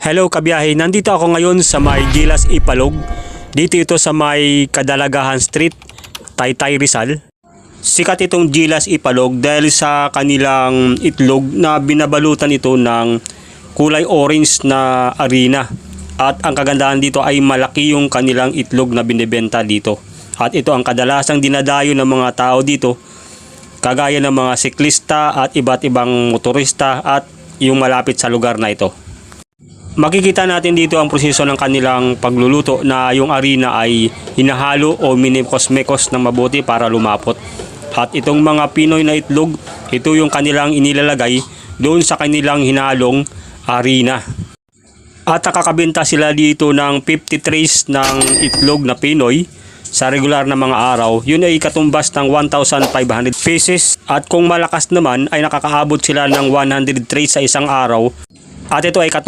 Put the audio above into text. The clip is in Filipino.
Hello kabiyahe, nandito ako ngayon sa may Gilas Ipalog. Dito ito sa may Kadalagahan Street, Taytay Rizal. Sikat itong Gilas Ipalog dahil sa kanilang itlog na binabalutan ito ng kulay orange na arena. At ang kagandahan dito ay malaki yung kanilang itlog na binibenta dito. At ito ang kadalasang dinadayo ng mga tao dito, kagaya ng mga siklista at iba't ibang motorista at yung malapit sa lugar na ito. Makikita natin dito ang proseso ng kanilang pagluluto na yung arena ay hinahalo o minimekos-mekos ng mabuti para lumapot. At itong mga Pinoy na itlog, ito yung kanilang inilalagay doon sa kanilang hinalong arena. At nakakabenta sila dito ng 50 trays ng itlog na Pinoy sa regular na mga araw. Yun ay katumbas ng 1,500 pieces. At kung malakas naman ay nakakaabot sila ng 100 trays sa isang araw. At ito ay katumbas